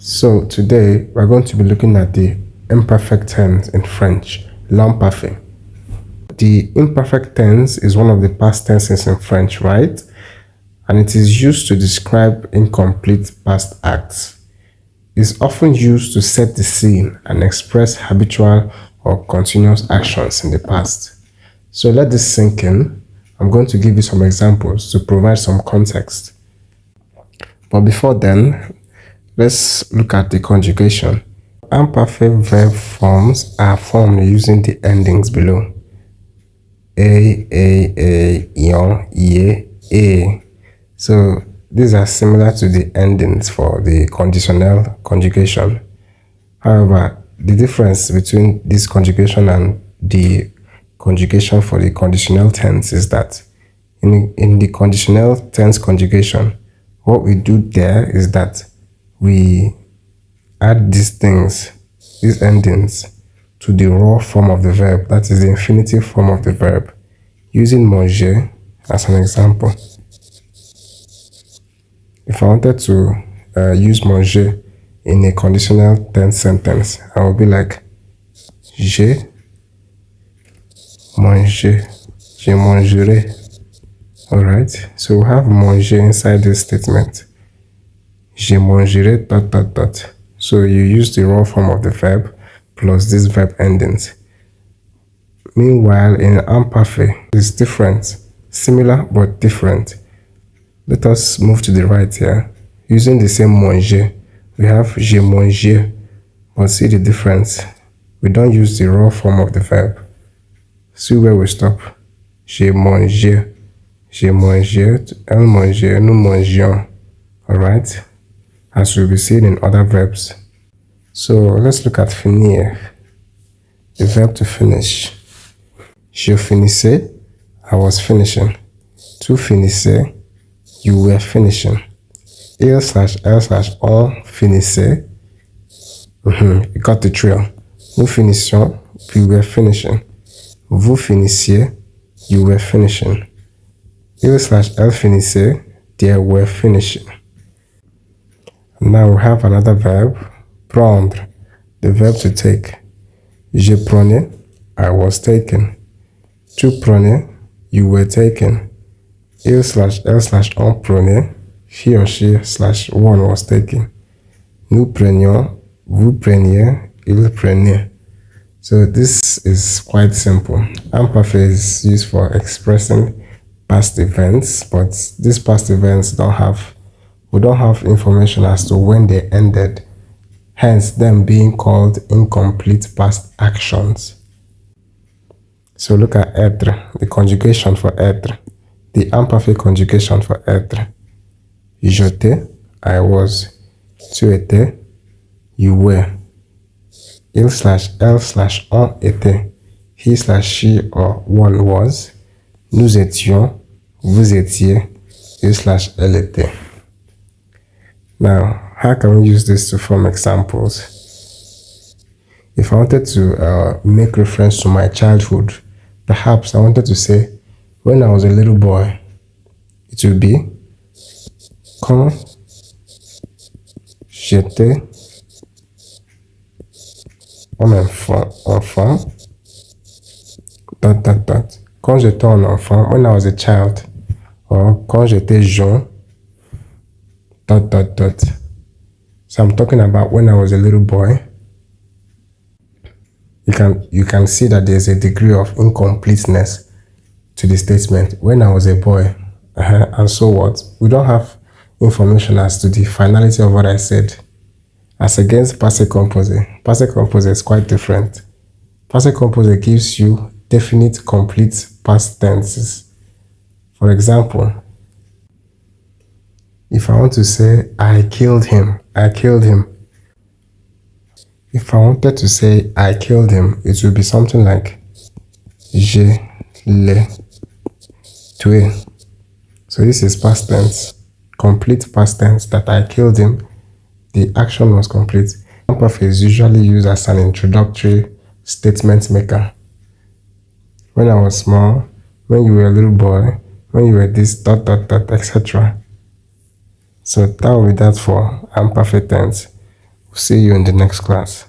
So today we're going to be looking at the imperfect tense in French, l'imparfait. The imperfect tense is one of the past tenses in French, right? And it is used to describe incomplete past acts. It's often used to set the scene and express habitual or continuous actions in the past. So let this sink in. I'm going to give you some examples to provide some context. But before then, let's look at the conjugation. Imperfect verb forms are formed using the endings below. Ion, ye, a. So these are similar to the endings for the conditional conjugation. However, the difference between this conjugation and the conjugation for the conditional tense is that in the conditional tense conjugation, what we do there is that we add these things, these endings, to the raw form of the verb, that is the infinitive form of the verb, using manger as an example. If I wanted to use manger in a conditional tense sentence, I would be like, j'ai mangé, je mangerai. Alright, so we have manger inside this statement. Je mangerai ... So you use the raw form of the verb plus these verb endings. Meanwhile, in imparfait, it's different, similar but different. Let us move to the right here. Using the same manger, we have je mange, but see the difference. We don't use the raw form of the verb. See where we stop. Je mange, j'ai mangé, elle mangeait, nous mangions. Alright? As we'll be seeing in other verbs. So let's look at finir, the verb to finish. Je finissais, I was finishing. Tu finissais, you were finishing. Il/elle/on finissait. You got the drill. Nous finissions, we were finishing. Vous finissiez, you were finishing. Il/elle finissait, they were finishing. Now we have another verb, prendre, the verb to take. Je prenais, I was taken. Tu prenais, you were taken. Il/elle/on prenait, he or she/one was taken. Nous prenions, vous preniez, il prenait. So this is quite simple. Imperfect is used for expressing past events, but these past events we don't have information as to when they ended, hence them being called incomplete past actions. So look at être, the conjugation for être, the imperfect conjugation for être. J'étais, I was. Tu étais, you were. Il/elle/on était, he/she or one was. Nous étions, vous étiez, il/elle était. Now, how can we use this to form examples? If I wanted to make reference to my childhood, perhaps I wanted to say, when I was a little boy, it would be, quand j'étais un enfant, Quand j'étais un enfant, when I was a child, or quand j'étais jeune, So I'm talking about when I was a little boy. You can see that there's a degree of incompleteness to the statement. When I was a boy, and so what? We don't have information as to the finality of what I said. As against passé composé. Passé composé is quite different. Passé composé gives you definite, complete past tenses. For example, if I want to say, I killed him, I killed him. If I wanted to say, I killed him, it would be something like, je l'ai tué. So this is past tense, complete past tense, that I killed him. The action was complete. Imperfect is usually used as an introductory statement maker. When I was small, when you were a little boy, when you were this, etc. So that will be that for imperfect tense. See you in the next class.